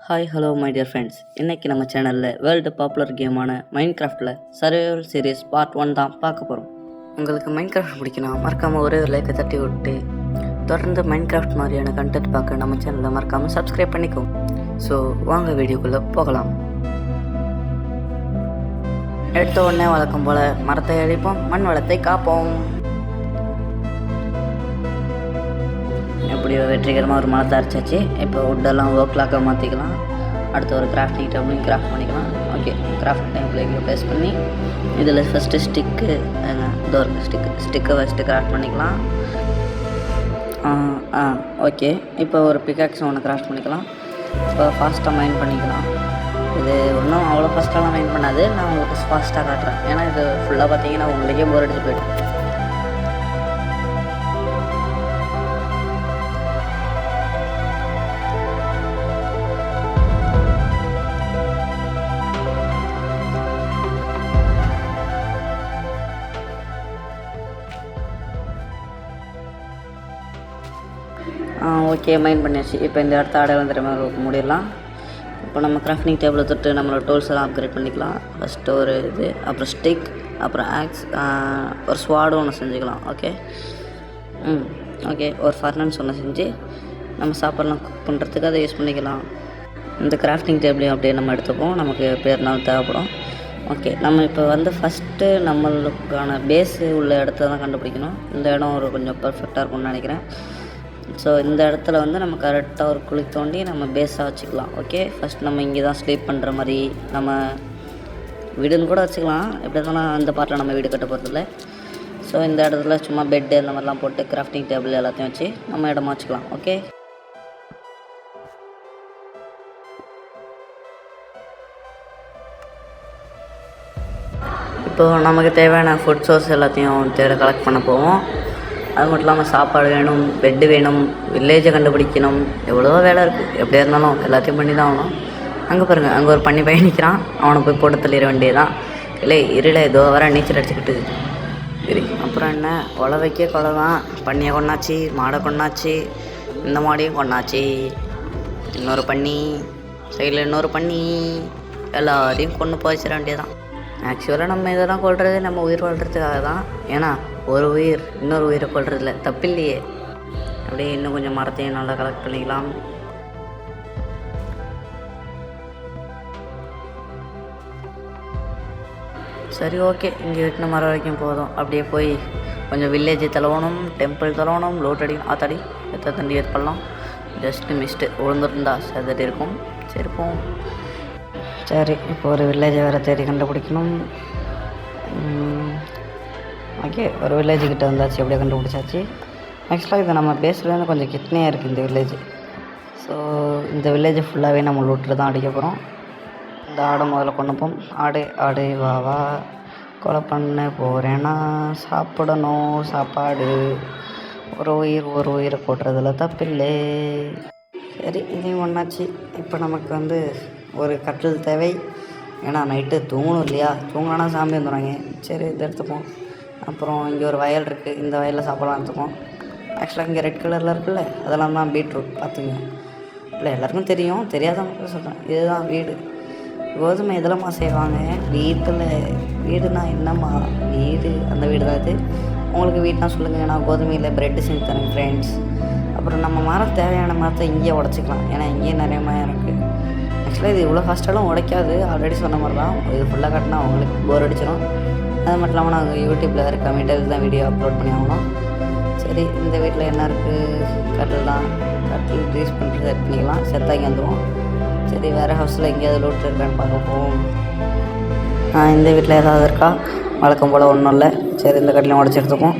Hi hello my dear friends. இன்றைக்கி நம்ம சேனலில் வேர்ல்டு பாப்புலர் கேமான மைன்கிராஃப்டில் சர்வைவல் சீரீஸ் பார்ட் 1 தான் பார்க்க போகிறோம். உங்களுக்கு மைன்கிராஃப்ட் பிடிக்கணும் மறக்காமல் ஒரே ஒரு லைக்கை தட்டி விட்டு தொடர்ந்து மைன்கிராஃப்ட் மாதிரியான கண்டென்ட் பார்க்க நம்ம சேனலில் மறக்காமல் சப்ஸ்கிரைப் பண்ணிக்கோ. ஸோ வாங்க வீடியோக்குள்ளே போகலாம். எடுத்த உடனே வழக்கம் போல் மரத்தை அழிப்போம், மண் வளத்தை காப்போம். எப்படியோ வெற்றிகரமாக ஒரு மரத்தை அரைச்சாச்சு. இப்போ வுட்டெல்லாம் ஒர்க்லாக்காக மாற்றிக்கலாம். அடுத்து ஒரு கிராஃப்டிங் டேபிளையும் கிராஃப்ட் பண்ணிக்கலாம். ஓகே, கிராஃப்ட் டேபிளையும் ப்ளேஸ் பண்ணி இதில் ஃபஸ்ட்டு ஸ்டிக்கை ஃபஸ்ட்டு கிராஃப்ட் பண்ணிக்கலாம். ஓகே, இப்போ ஒரு பிகாக்ஸ் ஒன்று கிராஃப்ட் பண்ணிக்கலாம். இப்போ ஃபாஸ்ட்டாக மைண்ட் பண்ணிக்கலாம். இது ஒன்றும் அவ்வளோ ஃபாஸ்ட்டாலாம் மைண்ட் பண்ணாது, நான் உங்களுக்கு ஃபாஸ்ட்டாக காட்டுறேன். ஏன்னா இது ஃபுல்லாக பார்த்தீங்கன்னா உங்களுக்கே போர் அடிச்சு போய்டும். ஓகே, மைண்ட் பண்ணியாச்சு. இப்போ இந்த இடத்த அடையாளம் தெரியாம முடியலாம். இப்போ நம்ம கிராஃப்டிங் டேபிளை தொட்டு நம்மளோட டூல்ஸ் எல்லாம் அப்கிரேட் பண்ணிக்கலாம். ஃபஸ்ட்டு ஒரு இது, அப்புறம் ஸ்டிக், அப்புறம் ஆக்ஸ், ஒரு ஸ்வாடு ஒன்று செஞ்சுக்கலாம். ஓகே, ஒரு ஃபர்னன்ஸ் ஒன்று செஞ்சு நம்ம சாப்பாடெலாம் குக் பண்ணுறதுக்கு அதை யூஸ் பண்ணிக்கலாம். இந்த கிராஃப்டிங் டேபிளையும் அப்படியே நம்ம எடுத்துப்போம், நமக்கு பேர்னாலும் தேவைப்படும். ஓகே, நம்ம இப்போ ஃபஸ்ட்டு நம்மளுக்கான பேஸு உள்ள இடத்த தான் கண்டுபிடிக்கணும். இந்த இடம் ஒரு கொஞ்சம் பர்ஃபெக்டாக இருக்கும்னு நினைக்கிறேன். ஸோ இந்த இடத்துல நம்ம கரெக்டாக ஒரு குழி தோண்டி நம்ம பேஸாக வச்சுக்கலாம். ஓகே, ஃபஸ்ட் நம்ம இங்கே தான் ஸ்லீப் பண்ணுற மாதிரி நம்ம வீடுன்னு கூட வச்சுக்கலாம். எப்படி இருந்தாலும் அந்த பார்ட்டில் நம்ம வீடு கட்ட போகிறதில்ல. ஸோ இந்த இடத்துல சும்மா பெட்டு அந்த மாதிரிலாம் போட்டு கிராஃப்டிங் டேபிள் எல்லாத்தையும் வச்சு நம்ம இடமா வச்சுக்கலாம். ஓகே, இப்போது நமக்கு தேவையான ஃபுட் சோர்ஸ் எல்லாத்தையும் கலெக்ட் பண்ண போவோம். அது மட்டும் இல்லாமல் சாப்பாடு வேணும், பெட்டு வேணும், வில்லேஜை கண்டுபிடிக்கணும், எவ்வளோ வேலை இருக்குது. எப்படியா இருந்தாலும் எல்லாத்தையும் பண்ணி தான் ஆகணும். அங்கே பாருங்கள், அங்கே ஒரு பண்ணி பயணிக்கிறான். அவனை போய் போட்டு தள்ளிட வேண்டியதான். இல்லை இருளை ஏதோ வர நீச்சல் அடிச்சுக்கிட்டு சரி. அப்புறம் என்ன, கொலை வைக்க கொலை தான். பண்ணியை கொண்டாச்சு, மாடை கொண்டாச்சு, இந்த மாடையும் கொண்டாச்சு, இன்னொரு பண்ணி, சைடில் இன்னொரு பண்ணி, எல்லாரையும் கொண்டு போய்ச்சிட வேண்டியதான். ஆக்சுவலாக நம்ம இதெல்லாம் கொள்வது நம்ம உயிர் வாழ்கிறதுக்காக தான். ஏன்னா ஒரு உயிர் இன்னொரு உயிரை கொள்றதில்ல, தப்பில்லையே. அப்படியே இன்னும் கொஞ்சம் மரத்தையும் நல்லா கலெக்ட் பண்ணிக்கலாம். சரி, ஓகே, இங்கே வெட்டின மரம் வரைக்கும் போதும். அப்படியே போய் கொஞ்சம் வில்லேஜ் தலவணும், டெம்பிள் தலவணும், லோட்டடி ஆத்தாடி எத்த தண்டி ஏற்படலாம். ஜஸ்ட்டு மிஸ்ட்டு விழுந்துருந்தா செதட்டி இருக்கும். சரிப்போம். சரி, இப்போ ஒரு வில்லேஜை வேறு தேடி கண்டுபிடிக்கணும். ஓகே, ஒரு வில்லேஜுக்கிட்ட வந்தாச்சு, அப்படியே கண்டுபிடிச்சாச்சு. ஆக்சுவலாக இது நம்ம பேஸ்லேருந்து கொஞ்சம் கிட்னியாக இருக்குது இந்த வில்லேஜ். ஸோ இந்த வில்லேஜை ஃபுல்லாகவே நம்ம லூட்டில் தான் அடிக்க போகிறோம். இந்த ஆடை முதல்ல கொண்டு போம். ஆடு வா வா, கொலை பண்ண போகிறேன்னா சாப்பிடணும் சாப்பாடு. ஒரு உயிரை போடுறதில்ல, தப்பில்லை. சரி, இதையும் ஒன்றாச்சு. இப்போ நமக்கு ஒரு கட்டில் தேவை. ஏன்னா நைட்டு தூங்கணும் இல்லையா, தூங்கினா சாமி வந்துடுவாங்க. சரி, இதை எடுத்துப்போம். அப்புறம் இங்கே ஒரு வயல் இருக்குது, இந்த வயலில் சாப்பாடலாம் எடுத்துப்போம். ஆக்சுவலாக இங்கே ரெட் கலரில் இருக்குல்ல, அதெல்லாம் தான் பீட்ரூட். பார்த்துங்க, இல்லை எல்லாருக்கும் தெரியும், தெரியாதவங்க சொல்கிறேன். இதுதான் வீடு. கோதுமை இதெல்லாம்மா செய்வாங்க வீட்டில். வீடுனா என்னம்மா வீடு, அந்த வீடு தான் இது. உங்களுக்கு வீட்டுனா சொல்லுங்கள், நான் கோதுமையில் ப்ரெட்டு செஞ்சு தரேன் ஃப்ரெண்ட்ஸ். அப்புறம் நம்ம மரம் தேவையான மரத்தை இங்கேயே உடச்சிக்கலாம். ஏன்னா இங்கேயே நிறைய மரம் இருக்குது. ஆக்சுவலாக இது இவ்வளோ ஃபாஸ்ட்டாலும் உடைக்காது. ஆல்ரெடி சொன்ன மாதிரி தான். இது ஃபுல்லாக காட்டினா அவங்களுக்கு போர் அடிச்சிடும். அது மட்டும் இல்லாமல் நாங்கள் யூடியூப்பில் இருக்க மீட்டருக்கு தான் வீடியோ அப்லோட் பண்ணி ஆகணும். சரி, இந்த வீட்டில் என்ன இருக்குது, கட்டில் தான். கட்டில் யூஸ் பண்ணுறது செட் பண்ணிக்கலாம். செத்தாக்கி வந்துடுவோம். சரி, வேறு ஹவுஸில் எங்கேயாவது லோட் இருக்கான்னு பார்க்க போவோம். இந்த வீட்டில் ஏதாவது இருக்கா? வழக்கம் போல் ஒன்றும் இல்லை. சரி, இந்த கட்டிலையும் உடச்சி எடுத்துப்போம்.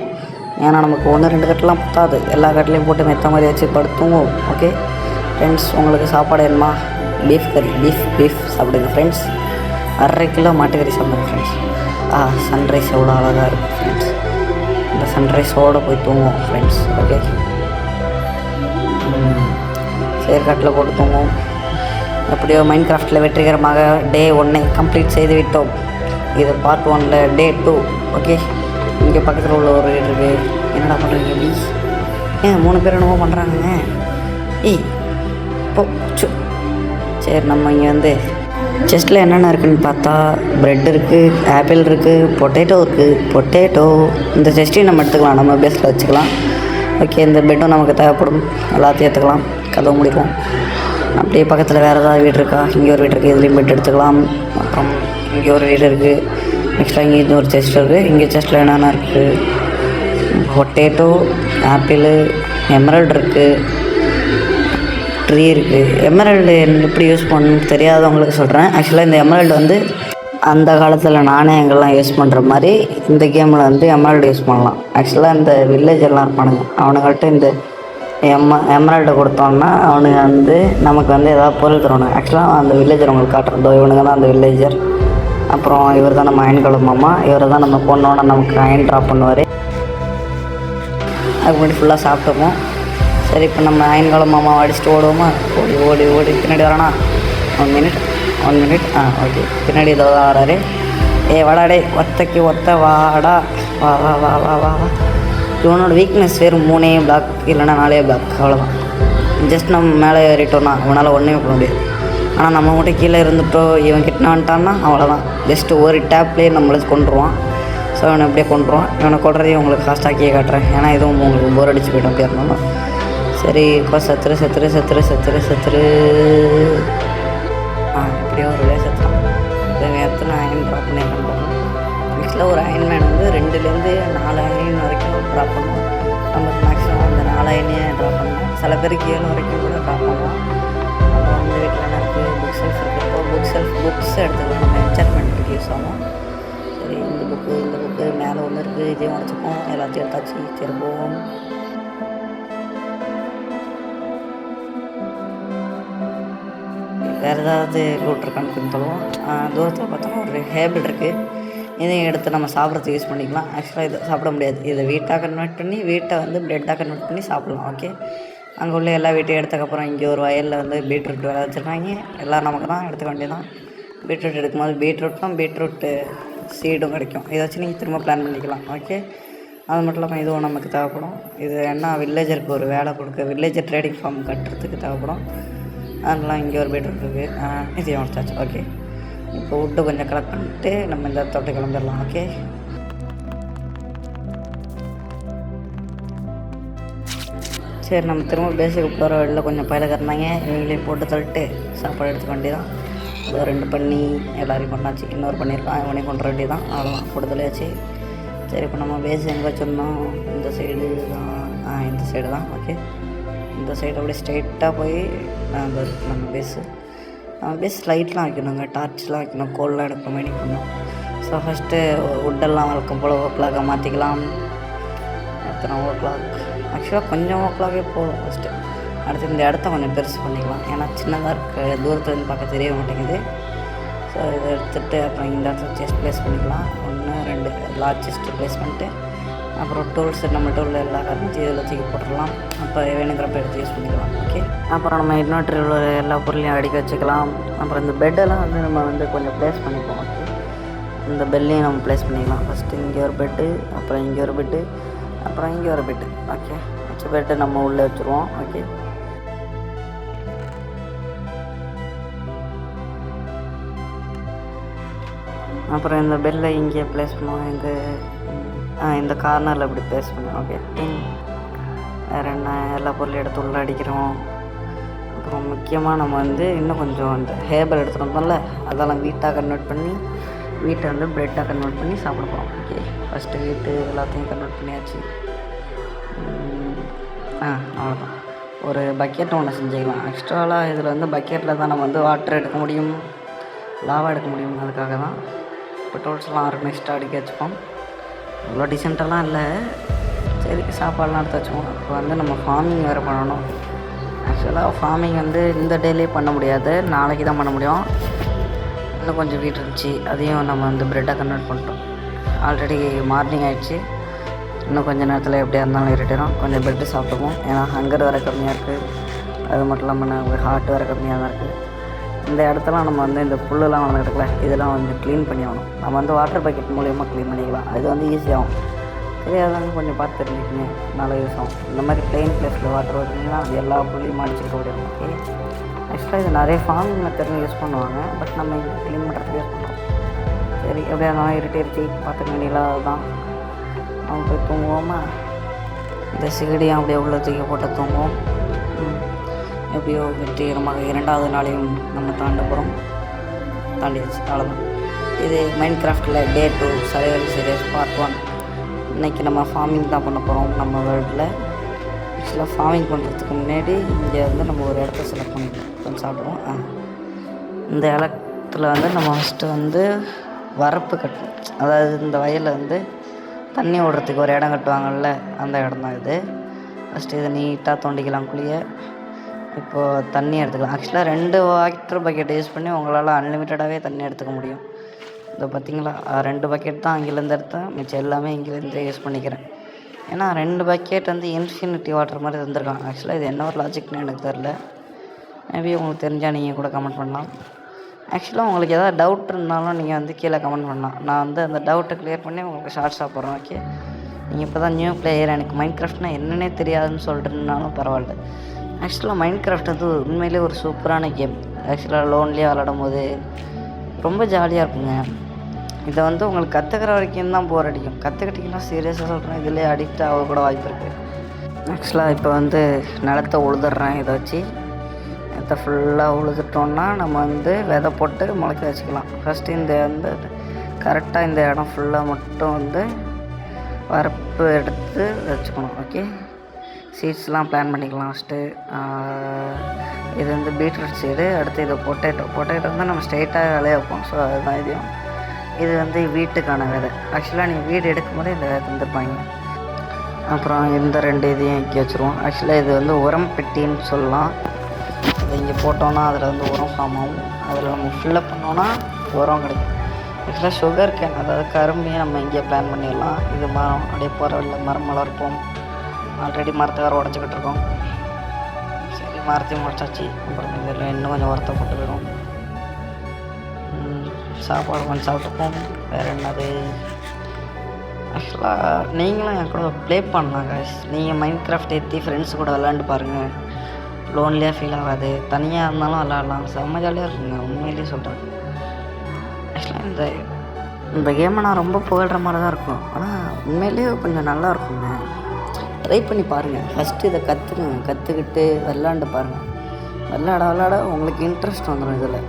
ஏன்னா நமக்கு 1-2 கட்டெலாம் பத்தாது. எல்லா கட்டிலையும் போட்டு மெத்த மாதிரி வச்சு படுத்துவோம். ஓகே ஃப்ரெண்ட்ஸ், உங்களுக்கு சாப்பாடு வேணுமா? பீஃப் கறி, பீஃப் சாப்பிடுங்க ஃப்ரெண்ட்ஸ். 1/2 கிலோ மாட்டுக்கறி சாப்பிடுங்க ஃப்ரெண்ட்ஸ். சன்ரைஸ் எவ்வளோ அழகாக இருக்குது ஃப்ரெண்ட்ஸ். இந்த சன்ரைஸோடு போய் தூங்குவோம் ஃப்ரெண்ட்ஸ். ஓகே, சரி, கட்டில் போட்டு தூங்குவோம். எப்படியோ மைன்கிராஃப்டில் வெற்றிகரமாக டே 1 கம்ப்ளீட் செய்து விட்டோம். இது பார்ட் 1ல் டே 2. ஓகே, இங்கே பக்கத்தில் உள்ள ஒரு வீடு இருக்குது. என்னடா பண்ணுறீங்க ப்ளீஸ்? 3 பேர் என்னமோ பண்ணுறாங்க. ஏய் போ சரி, நம்ம இங்கே வந்து செஸ்ட்டில் என்னென்ன இருக்குதுன்னு பார்த்தா ப்ரெட் இருக்குது, ஆப்பிள் இருக்குது, பொட்டேட்டோ இருக்குது. பொட்டேட்டோ இந்த செஸ்ட்டையும் நம்ம எடுத்துக்கலாம், நம்ம பேஸில் வச்சுக்கலாம். ஓகே, இந்த பெட்டும் நமக்கு தேவைப்படும், எல்லாத்தையும் எடுத்துக்கலாம். கதவு முடிக்கும். அப்படியே பக்கத்தில் வேறு ஏதாவது வீடு இருக்கா? இங்கே ஒரு வீடு இருக்குது, இதுலேயும் பெட் எடுத்துக்கலாம். அப்புறம் இங்கே ஒரு வீடு இருக்குது. நெக்ஸ்ட்டாக இங்கே இது ஒரு செஸ்ட் இருக்குது. இங்கே செஸ்ட்டில் என்னென்ன இருக்குது? பொட்டேட்டோ, ஆப்பிள், எமரல்டு இருக்குது, ட்ரீ இருக்குது. எமரல்டு எப்படி யூஸ் பண்ணணும்னு தெரியாதவங்களுக்கு சொல்கிறேன். ஆக்சுவலாக இந்த எமரல்டு வந்து அந்த காலத்தில் நாணயங்கள்லாம் யூஸ் பண்ணுற மாதிரி இந்த கேமில் வந்து எமரல்டு யூஸ் பண்ணலாம். ஆக்சுவலாக இந்த வில்லேஜர்லாம் இருப்பானுங்க, அவனுங்கள்ட்ட இந்த எமரல்டு கொடுத்தோன்னா அவனுங்க வந்து நமக்கு வந்து எதாவது பொருள் தருவானுங்க. ஆக்சுவலாக அந்த வில்லேஜர் உங்களுக்கு காட்டுறதோ இவனுங்க தான் அந்த வில்லேஜர். அப்புறம் இவர் தான் நம்ம அயன் கலம் மாமா. இவரை தான் நம்ம பொண்ணோட நமக்கு அயன் ட்ராப் பண்ணுவார். அதுக்கு முன்னாடி ஃபுல்லாக சாப்பிட்டுப்போம். சரி, இப்போ நம்ம அயன் கலம் மாமா அடிச்சுட்டு ஓடுவோமா? ஓடி ஓடி ஓடி பின்னாடி வரானா? 1 மினிட் ஓகே. பின்னாடி ஏதோ தான் வராரு. வாடாடே, ஒத்தைக்கு ஒத்த வாடா, வா வா வா வா வா வா. இவனோட வீக்னஸ் வெறும் 3 பிளாக் இல்லைன்னா 4 பிளாக், அவ்வளோதான். ஜஸ்ட் நம்ம மேலே ஏறிட்டோன்னா அவனால் ஒன்றுமே பண்ண முடியாது. ஆனால் நம்ம மட்டும் கீழே இருந்துட்டோ இவன் கிட்ட வந்துட்டான்னா அவ்வளோதான். ஜஸ்ட்டு ஒரு டேப்லேயே நம்மளை கொண்டுருவான். ஸோ இவனை அப்படியே கொண்டுருவான். இவனை கொள்றதையும் உங்களுக்கு காஸ்ட்டாக்கியே காட்டுறேன், ஏன்னா இதுவும் உங்களுக்கு போர் அடிச்சு போய்டும் அப்படியே இருந்தாலும். சரி, இப்போ செத்துரு இப்படியே ஒரு வழியாக செத்துறான். இப்போ எத்தனை அயன் ட்ராப் பண்ணி பண்ணுறோம். நெக்ஸ்ட்டில் ஒரு அயன்மேன் வந்து 2லேருந்து 4 அயன் வரைக்கும் ட்ராப் பண்ணுவோம். நம்ம மேக்ஸிமம் அந்த 4 அயனையே ட்ராப் பண்ணுவோம். சில பேருக்கு 7 வரைக்கும் கூட ட்ராப் பண்ணுவோம். அப்புறம் வந்து வீட்டில் என்ன இருக்குது? புக் செல்ஃப் இருக்குது. இப்போ புக்ஸ் எடுத்துக்கலாம், நம்ம என்சார்மெண்ட்டுக்கு யூஸ் ஆகும். சரி, இந்த புக்கு மேலே ஒன்று இருக்குது, இதையும் உடச்சிப்போம். எல்லாத்தையும் எடுத்தாச்சு. சரி, போவோம். வேறு ஏதாவது லூட் இருக்கான்னு கொஞ்சம் சொல்லுவோம். தூரத்தில் பார்த்தோன்னா ஒரு ஹேபிள் இருக்குது. இதையும் எடுத்து நம்ம சாப்பிட்றதுக்கு யூஸ் பண்ணிக்கலாம். ஆக்சுவலாக இதை சாப்பிட முடியாது. இதை வீட்டாக கன்வெர்ட் பண்ணி வீட்டை வந்து ப்ரெட்டாக கன்வெர்ட் பண்ணி சாப்பிட்லாம். ஓகே, அங்கே உள்ள எல்லா வீட்டையும் எடுத்ததுக்கப்புறம் இங்கே ஒரு வயலில் வந்து பீட்ரூட் வேலை வச்சுருக்காங்க. எல்லாம் நமக்கு தான் எடுத்துக்க வேண்டியதான். பீட்ரூட் எடுக்கும்போது பீட்ரூட்டு சீடும் கிடைக்கும். இதை வச்சு நீங்கள் திரும்ப பிளான் பண்ணிக்கலாம். ஓகே, அது மட்டும் இல்லாமல் இதுவும் நமக்கு தேவைப்படும். இது என்ன வில்லேஜருக்கு ஒரு வேலை கொடுக்க, வில்லேஜர் ட்ரேடிங் ஃபார்ம் கட்டுறதுக்கு தேவைப்படும். அதெல்லாம் இங்கே ஒரு பீட்ரூட் இருக்குது. இதையும் உடச்சாச்சு. ஓகே, இப்போ விட்டு கொஞ்சம் கலெக்ட் பண்ணிட்டு நம்ம இந்த தோட்ட கிளம்பிடலாம். ஓகே, சரி, நம்ம திரும்ப பேஸுக்கு போகிற வழியில் கொஞ்சம் பயில இருந்தாங்க. இவங்களையும் போட்டு தள்ளிட்டு சாப்பாடு எடுத்துக்க வேண்டியதான். ஏதோ 2 பண்ணி எல்லோரையும் கொண்டாச்சு. இன்னொரு பண்ணியிருக்கான், இவனையும் கொண்டு வேண்டியதான். அவ்வளோதான், கொடுத்தலையாச்சு. சரி, இப்போ நம்ம பேஸ் எங்கே வச்சுருந்தோம்? இந்த சைடு தான். இந்த சைடு தான். ஓகே, இந்த சைடு அப்படியே ஸ்ட்ரெயிட்டாக போய் நம்ம பேஸ் லைட்லாம் வைக்கணுங்க, டார்ச்லாம் வைக்கணும், கோல்லாம் எடுக்கிற மாதிரி பண்ணணும். ஸோ ஃபஸ்ட்டு உட்டெல்லாம் வழக்கம் போல் ஓ மாற்றிக்கலாம். எத்தனை ஓ ஆக்சுவலாக கொஞ்சம் ஓ போகும் ஃபஸ்ட்டு. அடுத்து இந்த இடத்த கொஞ்சம் பெருசு பண்ணிக்கலாம், ஏன்னா சின்னதாக இருக்க தூரத்துலேருந்து பார்க்க தெரிய மாட்டேங்குது. ஸோ இதை எடுத்துகிட்டு அப்புறம் இந்த இடத்துல செஸ்ட் ப்ளேஸ் பண்ணிக்கலாம். 1 2 லார்ஜ் செஸ்ட்டு ப்ளேஸ் பண்ணிட்டு அப்புறம் டூல்ஸ் நம்ம டூலில் எல்லா கரைஞ்சி இதில் தூக்கி போட்டுடலாம். அப்போ வேணுங்கிறப்ப எடுத்து யூஸ் பண்ணிக்கலாம். ஓகே, அப்புறம் நம்ம இன்வெர்ட்டரில் உள்ள எல்லா பொருளையும் அடிக்க வச்சுக்கலாம். அப்புறம் இந்த பெட்டெல்லாம் வந்து நம்ம வந்து கொஞ்சம் ப்ளேஸ் பண்ணிப்போம். ஓகே, இந்த பெல்லையும் நம்ம ப்ளேஸ் பண்ணிக்கலாம். ஃபஸ்ட்டு இங்கே ஒரு பெட்டு, அப்புறம் இங்கே ஒரு பெட்டு, அப்புறம் இங்கே ஒரு பெட்டு. ஓகே, வச்ச பெட்டு நம்ம உள்ளே வச்சுருவோம். ஓகே, அப்புறம் இந்த பெல்லை இங்கே ப்ளேஸ் பண்ணுவோம். இந்த கார்னரில் இப்படி ப்ளேஸ் பண்ணுவோம். ஓகே, வேறு என்ன, எல்லா பொருளையும் எடுத்து உள்ளே அடிக்கிறோம். அப்புறம் முக்கியமாக நம்ம வந்து இன்னும் கொஞ்சம் இந்த ஹேபிள் எடுத்துகிட்டு வந்தோம்ல, அதெல்லாம் வீட்டாக கன்வெர்ட் பண்ணி வீட்டை வந்து ப்ரெட்டாக கன்வெர்ட் பண்ணி சாப்பிட போகிறோம். ஓகே, ஃபஸ்ட்டு வீட்டு எல்லாத்தையும் கன்வெர்ட் பண்ணியாச்சு. அவ்வளோதான். ஒரு பக்கெட் ஒன்று செஞ்சுக்கலாம். எக்ஸ்ட்ராலாக இதில் வந்து பக்கெட்டில் தான் நம்ம வந்து வாட்டர் எடுக்க முடியும், லாவா எடுக்க முடியும். அதுக்காக தான் பெட்ரோல்ஸ்லாம் ஆர்கனைஸ்டாக அடிக்க வச்சுப்போம். இவ்வளோ டீசெண்டாலாம் இல்லை. சரி, சாப்பாடெலாம் எடுத்து வச்சுப்போம். இப்போ வந்து நம்ம ஃபார்மிங் வேறு பண்ணணும். ஆக்சுவலாக ஃபார்மிங் வந்து இந்த டேலே பண்ண முடியாது, நாளைக்கு தான் பண்ண முடியும். இன்னும் கொஞ்சம் வீடு இருந்துச்சு, அதையும் நம்ம வந்து ப்ரெட்டாக கன்வெர்ட் பண்ணிட்டோம். ஆல்ரெடி மார்னிங் ஆகிடுச்சு. இன்னும் கொஞ்சம் நேரத்தில் எப்படியா இருந்தாலும் இருட்டிடும். கொஞ்சம் பெட்டு சாப்பிட்டுப்போம், ஏன்னா ஹங்கர் வேறு கம்மியாக இருக்குது. அது மட்டும் இல்லாமல் நமக்கு ஹார்ட் வேறு கம்மியாக தான் இருக்குது. இந்த இடத்தெல்லாம் நம்ம வந்து இந்த புல்லெலாம் வளர்ந்துருக்குல, இதெல்லாம் கொஞ்சம் க்ளீன் பண்ணி ஆகணும். நம்ம வந்து வாட்டர் பக்கெட் மூலியமாக க்ளீன் பண்ணிக்கலாம். அது வந்து ஈஸியாகும். தெரியாதவங்க கொஞ்சம் பார்த்து தெரிஞ்சுக்கிங்க, நல்லா யூஸ் ஆகும். இந்த மாதிரி பிளெயின் பிளேஸில் வாட்டர் வச்சிங்கன்னா அது எல்லா புள்ளியும் அடிச்சுட்டு ஓடிடும். ஓகே, ஆக்சுவலாக இது நிறைய ஃபார்மிங் மெத்தட் யூஸ் பண்ணுவாங்க, பட் நம்ம இங்கே க்ளீன் பண்ணுறதுக்கு யூஸ் பண்ணுறோம். சரி, எப்படியா இருந்தாலும் இருட்டிருச்சு, பார்த்துக்க வேண்டியலாம். அதுதான் நம்ம போய் தூங்குவோமா? இந்த சிகடியும் அப்படியே உள்ள தூக்கி போட்டு தூங்குவோம். எப்படியோ வெற்றிகரமாக 2வது நாளையும் நம்ம தாண்ட போகிறோம். தாண்டிடுச்சு, அவ்வளோதான். இது மைன்கிராஃப்டில் Day 2 சர்வைவல் சீரிஸ் பார்ட் 1. இன்றைக்கி நம்ம ஃபார்மிங் தான் பண்ண போகிறோம் நம்ம வேர்ல்டில். ஆக்சுவலாக ஃபார்மிங் பண்ணுறதுக்கு முன்னாடி இங்கே வந்து நம்ம ஒரு இடத்த செலக்ட் பண்ணி கொஞ்சம் சாப்பிடுவோம். இந்த இடத்துல வந்து நம்ம ஃபஸ்ட்டு வந்து வரப்பு கட்டணும். அதாவது இந்த வயலில் வந்து தண்ணி ஓடுறதுக்கு ஒரு இடம் கட்டுவாங்கள்ல, அந்த இடம் தான் இது. ஃபஸ்ட்டு இதை நீட்டாக தோண்டிக்கலாம் குழியை. இப்போது தண்ணி எடுத்துக்கலாம். ஆக்சுவலாக 2 வாட்டர் பக்கெட்டை யூஸ் பண்ணி உங்களால் அன்லிமிட்டடாகவே தண்ணி எடுத்துக்க முடியும். இதை பார்த்திங்களா, 2 பக்கெட் தான் அங்கேருந்து எடுத்தேன், மிச்சம் எல்லாமே இங்கேருந்து யூஸ் பண்ணிக்கிறேன். ஏன்னா 2 பக்கெட் வந்து இன்ஃபினிட்டி வாட்டர் மாதிரி தந்துருக்காங்க. ஆக்சுவலாக இது என்ன ஒரு லாஜிக்னு எனக்கு தெரில. மேபி உங்களுக்கு தெரிஞ்சால் நீங்கள் கூட கமெண்ட் பண்ணலாம். ஆக்சுவலாக உங்களுக்கு எதாவது டவுட் இருந்தாலும் நீங்கள் வந்து கீழே கமெண்ட் பண்ணலாம். நான் வந்து அந்த டவுட்டை க்ளியர் பண்ணி உங்களுக்கு ஷார்ட்ஸாக போடுறேன். ஓகே, நீங்கள் இப்போ தான் நியூ பிளேயர், எனக்கு மைன்கிராஃப்ட்னால் என்னன்னே தெரியாதுன்னு சொல்கிறதுனாலும் பரவாயில்ல. ஆக்சுவலாக மைன்கிராஃப்ட் வந்து உண்மையிலே ஒரு சூப்பரான கேம். ஆக்சுவலாக லோன்லியாக விளாடும் போது ரொம்ப ஜாலியாக இருக்குங்க. இதை வந்து உங்களுக்கு கற்றுக்கிற வரைக்கும் தான் போர் அடிக்கும். கற்றுக்கிட்டிங்கன்னா சீரியஸாக சொல்கிறேன், இதிலே அடிக்ட் ஆக கூட வாய்ப்பு இருக்குது. ஆக்சுவலாக இப்போ வந்து நிலத்தை உழுதுடுறேன். இதை வச்சு நிலத்தை ஃபுல்லாக உழுதுட்டோன்னா நம்ம வந்து விதை போட்டு முளைக்க வச்சுக்கலாம். ஃபஸ்ட்டு இந்த வந்து கரெக்டாக இந்த இடம் ஃபுல்லாக மட்டும் வந்து வரப்பு எடுத்து வச்சுக்கணும். ஓகே, சீட்ஸ்லாம் பிளான் பண்ணிக்கலாம். ஃபஸ்ட்டு இது வந்து பீட்ரூட் சீடு, அடுத்து இது பொட்டேட்டோ வந்து நம்ம ஸ்ட்ரெயிட்டாக விளைய வைப்போம். ஸோ அதுதான் இதையும். இது வந்து வீட்டுக்கான விதை. ஆக்சுவலாக நீங்கள் வீடு எடுக்கும் போதே இந்த விதை தந்துருப்பாங்க. அப்புறம் இந்த 2 இதையும் இங்கே வச்சுருவோம். ஆக்சுவலாக இது வந்து உரம் பெட்டின்னு சொல்லலாம். இதை இங்கே போட்டோன்னா அதில் வந்து உரம் ஃபார்ம் ஆகும். அதில் நம்ம ஃபில்லப் பண்ணோன்னா உரம் கிடைக்கும். ஆக்சுவலாக சுகர் கேன், அதாவது கரும்பையும் நம்ம இங்கே பிளான் பண்ணிடலாம். இது மரம் அப்படியே போகிற வழியில் மரம் வளர்ப்போம். ஆல்ரெடி மரத்தை வேறு உடச்சிக்கிட்டு இருக்கோம். சரி, மரத்தையும் உடச்சாச்சு. அப்புறம் இதில் இன்னும் கொஞ்சம் உரத்தை போட்டு போயிடும். சாப்பாடு கொஞ்சம் சாப்பிட்டுப்போம். வேறு என்னது, ஆக்சுவலாக நீங்களும் என் கூட ப்ளே பண்ணலாம் காய்ஸ். நீங்கள் மைன்கிராஃப்ட் ஏற்றி ஃப்ரெண்ட்ஸ் கூட விளாண்டு பாருங்கள். லோன்லியாக ஃபீல் ஆகாது. தனியாக இருந்தாலும் விளாட்லாம், செம்ம ஜாலியாக இருக்குங்க. உண்மையிலேயே சொல்கிறேன். ஆக்சுவலாக இந்த கேமை நான் ரொம்ப புகழ்கிற மாதிரி தான் இருக்கும், ஆனால் உண்மையிலேயே கொஞ்சம் நல்லா இருக்குங்க. ட்ரை பண்ணி பாருங்கள். ஃபஸ்ட்டு இதை கற்றுக்கிட்டு விளாண்டு பாருங்கள். விளாட உங்களுக்கு இன்ட்ரெஸ்ட் வந்துடும். இதில்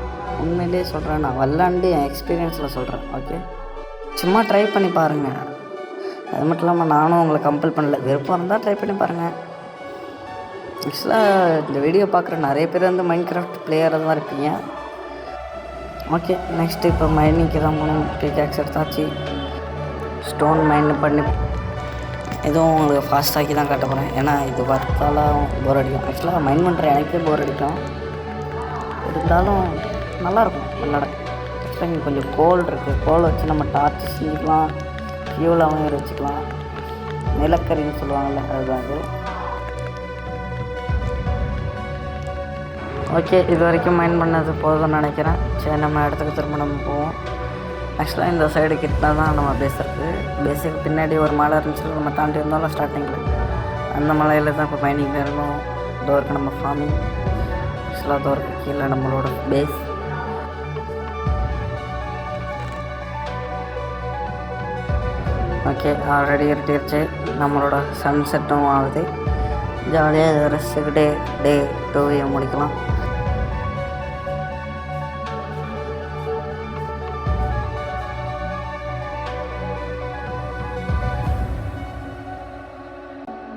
உண்மையிலேயே சொல்கிறேன், நான் விளாண்டு என் எக்ஸ்பீரியன்ஸில் சொல்கிறேன். ஓகே, சும்மா ட்ரை பண்ணி பாருங்கள். அது மட்டும் இல்லாமல் நானும் உங்களை கம்பல் பண்ணல, விருப்பம் இருந்தால் ட்ரை பண்ணி பாருங்கள். ஆக்சுவலாக இந்த வீடியோ பார்க்குற நிறைய பேர் வந்து மைன்கிராஃப்ட் பிளேயராக தான் இருப்பீங்க. ஓகே, நெக்ஸ்ட்டு இப்போ மைனிங்க்கு தான் போகணும். பிகாக்ஸ் எடுத்தாச்சு. ஸ்டோன் மைன் பண்ணி எதுவும் உங்களுக்கு ஃபாஸ்ட்டாக்கி தான் காட்ட போகிறேன். ஏன்னா இது பார்த்தாலும் போர் அடிக்கும். ஆக்சுவலாக மைன் பண்ணுற எனக்கே போர் அடிக்கும், இருந்தாலும் நல்லாயிருக்கும் விளாட. ஆக்சுவலாக இங்கே கொஞ்சம் கோல் இருக்குது. கோல் வச்சு நம்ம டார்ச் செஞ்சுக்கலாம், ஃபியூலாகவும் வச்சுக்கலாம். நிலக்கரின்னு சொல்லுவாங்கள்ல, அதுதான் இது. ஓகே, இது வரைக்கும் மைண்ட் பண்ணது போதும்னு நினைக்கிறேன். சரி, நம்ம இடத்துக்கு திரும்ப நம்ம போவோம். ஆக்சுவலாக இந்த சைடு கிட்ட தான் நம்ம பேஸ் இருக்குது. பேஸுக்கு பின்னாடி ஒரு மலை இருந்துச்சு, நம்ம தாண்டி இருந்தாலும் ஸ்டார்டிங்கில் அந்த மலையில் தான் இப்போ மைனிங் இருக்கணும். டோருக்கு நம்ம ஃபார்மிங். ஆக்சுவலாக டோருக்கு கீழே நம்மளோட பேஸ். Okay, already இருட்டிருச்சு. நம்மளோட சன் செட்டும் ஆகுது. ஜாலியாக ரெஸ்ட்டுக்கு டே 2 முடிக்கலாம்.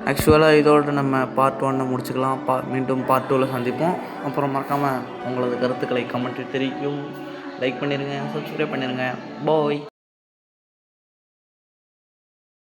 ஆக்சுவலாக இதோடு நம்ம பார்ட் 1 முடிச்சுக்கலாம். மீண்டும் பார்ட் 2ல் சந்திப்போம். அப்புறம் மறக்காமல் உங்களது கருத்துக்களை கமெண்ட்டில் தெரிவிக்கும். லைக் பண்ணிடுங்க, சப்ஸ்கிரைப் பண்ணிடுங்க. பாய்.